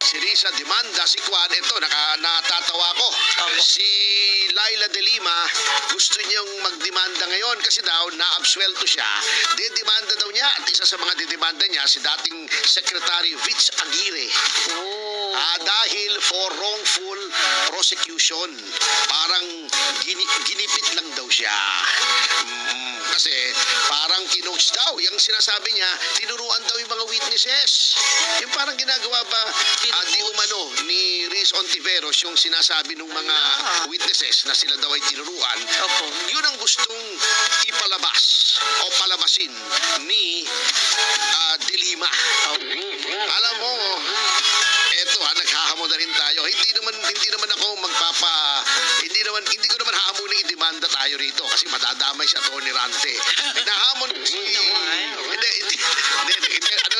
Si Risa demanda, si Kwan, ito, natatawa ko. Si Laila de Lima, gusto niyang magdemanda ngayon kasi daw naabsuelto siya. Didemanda daw niya at isa sa mga didemanda niya si dating Secretary Vitz Aguirre. Dahil for wrongful prosecution. Parang ginipit lang daw siya. Kasi parang kinoach daw. Yung sinasabi niya, tinuruan daw yung mga witnesses. Yung parang ginagawa ba di umano ni Riz Ontiveros yung sinasabi ng mga witnesses na sila daw ay tinuruan. Yun ang gustong ipalabas o palabasin ni De Lima. Alam mo, eto naghahamon na rin tayo. Hindi naman ako hindi ko naman hahamunin i-demanda tayo rito kasi madadamay si Atty. Rante. Hinahamon ko si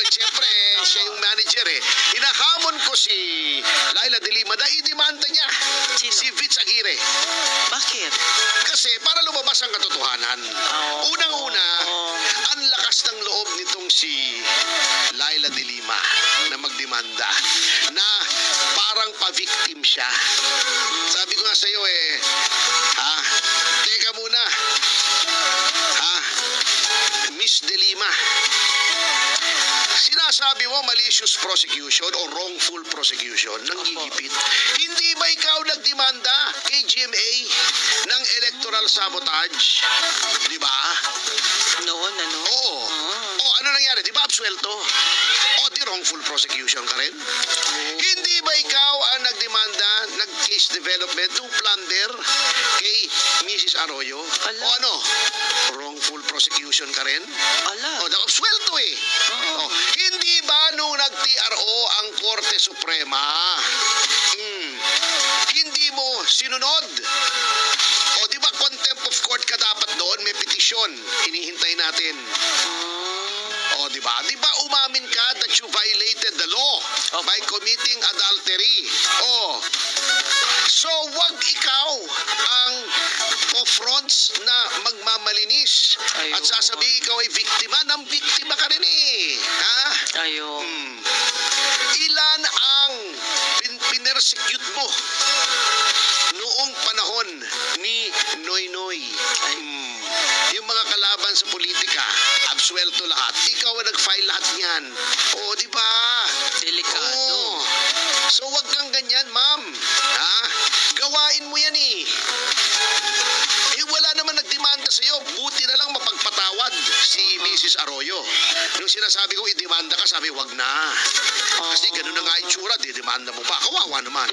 siyempre siya yung manager eh. Hinahamon ko si Laila de Lima na i-demanda niya si Vitz Aguirre. Bakit? Kasi para lumabas ang katotohanan. Unang-una, ang lakas ng loob nitong si Laila de Lima na magdemanda na parang pa-victim siya. Sabi ko nga sa iyo teka muna. Miss de Lima, sinasabi mo malicious prosecution o wrongful prosecution ng gigipit. Hindi ba ikaw nagdemanda kay GMA ng electoral sabotage? Di ba? Noon, ano? Oo. O ano nangyari? Di ba absuelto? O di wrongful prosecution ka rin? Hindi ba ikaw ang nagdemanda, nag-case development to plunder kay Mrs. Arroyo? Ala. O ano? Wrongful prosecution ka rin? Ala. O, absuelto eh. Hindi ba nung nag-TRO ang Korte Suprema, hindi mo sinunod? O di ba contempt of court ka dapat doon? May petisyon. Hinihintay natin. O di ba? Di ba umamin ka that you violated the law by committing adultery? O, so wag ikaw ang fronts na magmamalinis at sasabihin ikaw ay biktima. Nang biktima ka rin eh. Ha? Ilan ang pinersecute mo noong panahon ni Noynoy? Yung mga kalaban sa politika, absuelto lahat. Ikaw ang nag-file lahat niyan. O, di ba? Delikado. So, wag kang ganyan, ma'am. Ha? Gawain mo yan eh. Wala naman nagdemanda sa'yo. Buti na lang mapagpatawad si Mrs. Arroyo. Nung sinasabi ko, i-demanda ka, sabi, wag na. Kasi ganun na nga itsura, di-demanda mo pa. Kawawa naman.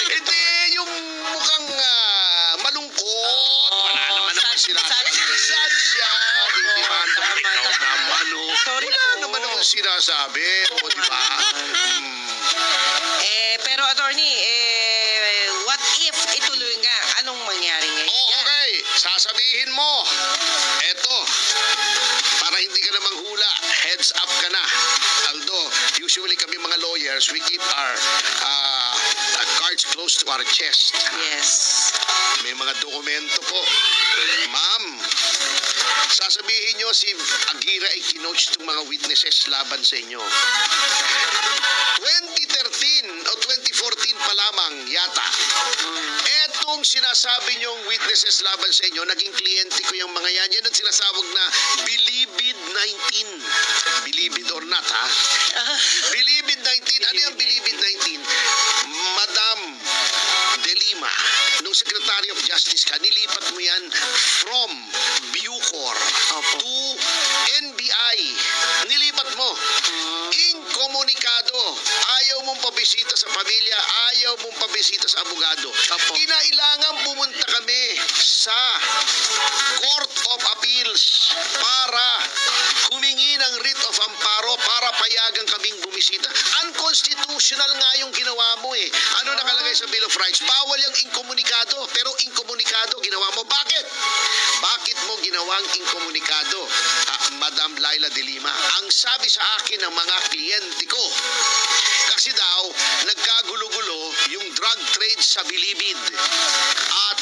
Hindi, yung mukhang malungkot. Wala naman sila. Sad siya. Di-demanda mo. Ikaw naman, wala naman akong sinasabi. O, di ba? Pero attorney, what if ituloy nga? Anong mangyari ngayon? Okay, sasabihin mo. Eto, para hindi ka na manghula, heads up ka na. Although, usually kami mga lawyers, we keep our cards close to our chest. Yes. May mga dokumento po. Ma'am, sasabihin nyo si Aguirre ay kinoach ng mga witnesses laban sa inyo. 2013 o 2014 pa lamang yata. Etong sinasabi nyong witnesses laban sa inyo, naging kliyente ko yung mga yan. Yan ang sinasawag na Bilibid 19. Bilibid or not, ha? Bilibid 19. Ano yung Bilibid 19? Madam De Lima, nung Secretary of Justice ka, nilipat mo yan from Bucor to NBI. Nilipat mo. Inkomunikado. Ayaw mong pabisita sa pamilya, ayaw mong pabisita sa abogado. Kinailangan pumunta kami sa Court of Appeals para humingi ng writ of amparo para payagan kaming bumisita. Unconstitutional nga yung ginawa mo eh. Ano nakalagay sa Bill of Rights? Bawal yung inkomunikado, pero inkomunikado ginawa mo. Bakit? Bakit mo ginawang inkomunikado, Madam Laila de Lima? Ang sabi sa akin ng mga kliyente ko, kasi daw, nagkagulo-gulo yung drug trade sa Bilibid. At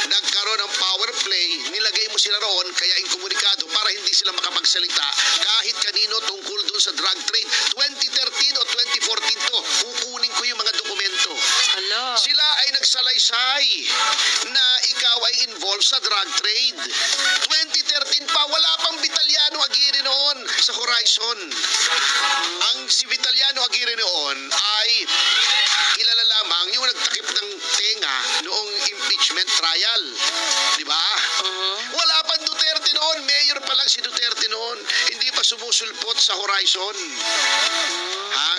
nagkaroon ng power play, nilagay mo sila roon, kaya inkomunikado para hindi sila makapagsalita kahit kanino tungkol doon sa drug trade. 2013 salaysay na ikaw ay involved sa drug trade. 2013 pa, wala pang Vitaliano Aguirre noon sa Horizon. Ang si Vitaliano Aguirre noon ay kilala lamang yung nagtakip ng tenga noong impeachment trial. Di ba? Wala pang Duterte noon. Mayor pa lang si Duterte noon. Hindi pa sumusulpot sa Horizon. Ha?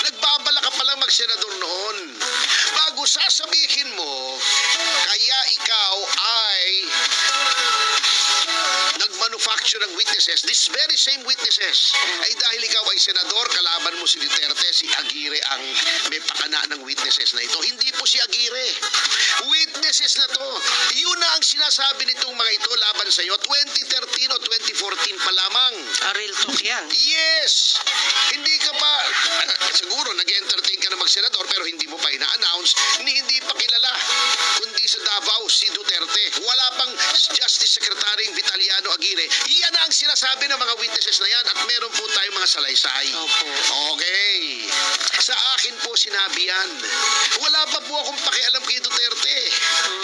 Nagbabala ka palang mag-senador noon. Bago sasabihin mo, kaya ikaw ay nag-manufacture ng witnesses, this very same witnesses, ay dahil ikaw ay senador, kalaban mo si Duterte, si Aguirre ang may pakana ng witnesses na ito. Hindi po si Aguirre. Witnesses na to. Yun na ang sinasabi nitong mga ito laban sa iyo. 2013 o 2014 pa lamang. Real talk yan. Yes! Hindi ka pa, siguro nag-entertain ka na mag-senador pero hindi mo pa ina-announce, hindi pa kilala. Kundi sa Davao, si Duterte. Wala pang Justice Secretary Vitaliano Aguirre. Yan ang sinasabi ng mga witnesses na yan at meron po tayong mga salaysay. Opo. Okay. Sa akin po sinabi yan. Wala pa po akong pakialam kay Duterte.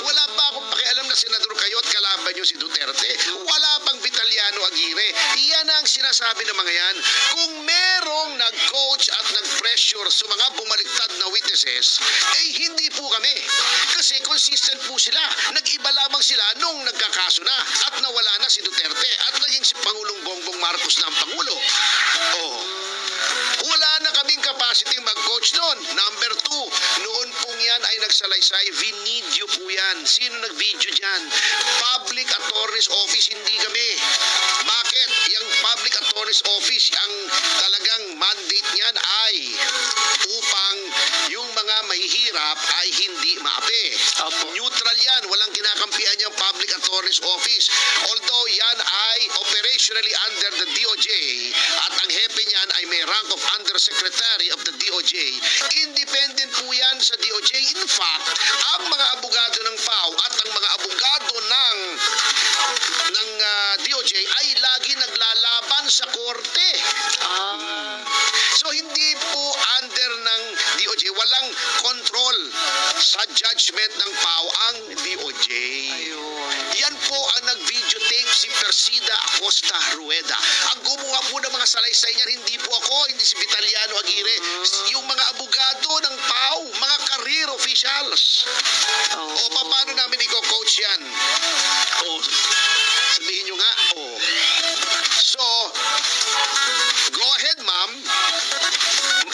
Wala pa akong pakialam na senador kayo at kalaban nyo si Duterte. Wala pang Vitaliano Aguirre. Yan ang sinasabi ng mga yan. Kung merong nag-coach at nag-pressure sa mga bumaliktad na witnesses, eh hindi po kami. Kasi consistent po sila. Nag-iba lamang sila nung nagkakaso na at nawala na si Duterte at naging si Pangulong Bongbong Marcos na ang Pangulo. Oh. Wala na kaming capacity mag-coach noon. Number 2, noon pong yan ay nagsalaysay. Vinidyo po yan. Sino nag-video dyan? Public Attorney's Office, hindi kami. Bakit? Yung Public Attorney's Office, ang talagang mandate niyan ay upang yung mga mahihirap ay hindi maapi. Opo. Neutral yan. Walang kinakampihan yung Public Attorney's Office. Although yan ay operationally under the DOJ at ang hepe niyan ay may rank of Undersecretary of the DOJ. Independent po yan sa DOJ. In fact, ang mga abogado ng PAO at ang mga abogado ng DOJ ay lagi naglalaban sa korte. So hindi po under ng DOJ, walang control sa judgment ng PAO ang DOJ. Yan po ang nag-videotape si Persida Acosta Rueda. Ang gumawa po ng mga salaysay niyan, hindi po ako, hindi si Vitaliano Aguirre, yung mga abogado ng PAO, mga career officials. O paano namin i-coach yan? O, sabihin nyo nga, o. So, go ahead ma'am,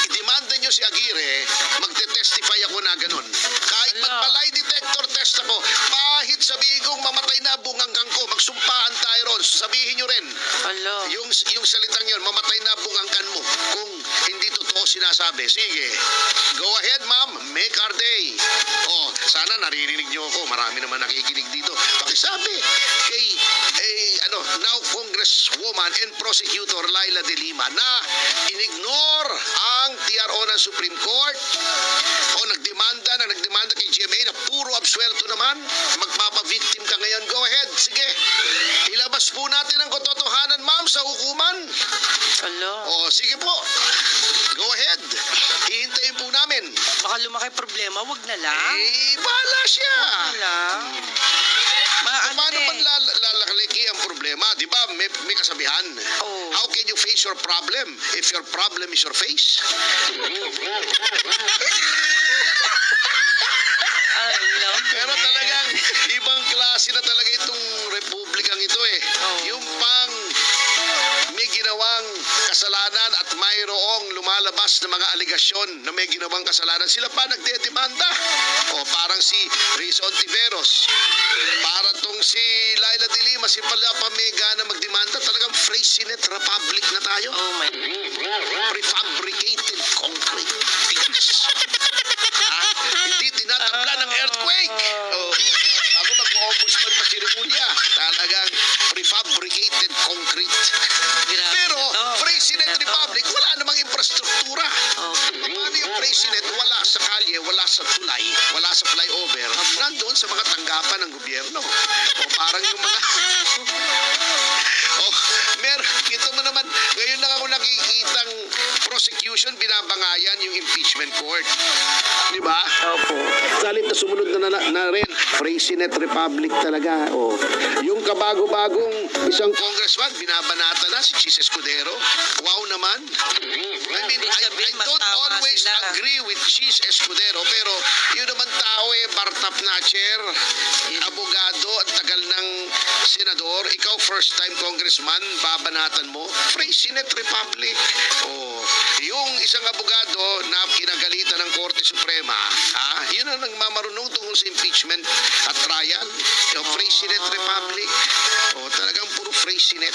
i-demanda nyo si Aguirre, magte-testify ako na ganun. Kahit magpa-lie detector test ako, kahit sabihin kong mamatay na bungangkang ko, magsumpaan tayo ron, sabihin nyo rin. Yung salitang yun, mamatay na bungangkan mo, kung hindi totoo sinasabi. Sige, go ahead ma'am, make our day. Oh, sana naririnig nyo ako, marami naman nakikinig dito. Pakisabi kay now Congresswoman and Prosecutor Laila De Lima na inignore ang TRO ng Supreme Court o nagdemanda kay GMA na puro absuelto naman, magpapavictim ka ngayon. Go ahead, sige, ilabas po natin ang katotohanan ma'am sa hukuman. O sige po, go ahead, hihintayin po namin. Baka lumaki problema, wag na lang. Bahala siya. Paano eh. man lalaki ang problema? Di ba may kasabihan? How can you face your problem if your problem is your face? Pero talagang ibang klase na talaga itong republikang ito eh. Yung pang may ginawang kasalanan at mayroong lumalabas na mga aligasyon na may ginawang kasalanan, sila pa nagdedemanda. O parang si Riz Ontiveros, para tong si Laila De Lima, si Palapa Mega na magdemanda, talagang Freycinet Republic na tayo. Oh my Prefabricated concrete. Hindi tinatabla ng earthquake. Ako mag-o-ombudsman pa siremonya. Talagang prefabricated concrete. Pero Freycinet Republic, wala namang infrastruktura. Paano yung Freycinet? Wala sa kalye, wala sa tulay, wala sa flyover. Nandoon sa mga tanggapan ng gobyerno. O parang yung mga... kita mo naman, ngayon lang ako nakikitang prosecution, binabangayan yung impeachment court. Di ba? Opo. Salit na sumunod na rin, Freycinet Republic talaga. Oh. Yung kabago-bagong isang congressman, binabanata na si Chis Escudero. Wow naman. I mean, Ibig I sabihin, don't matama always sila. agree with Chis Escudero, pero yun naman tao Bartap Nacher, abogado, at tagal ng senador. Ikaw, first time congressman, babanatan mo, Freycinet Republic. Oh, yung isang abogado na kinagalitan ng Korte Suprema, yun ang nagmamarunong tungkol sa impeachment at trial. Yung Freycinet Republic. Oh, talagang puro Freycinet.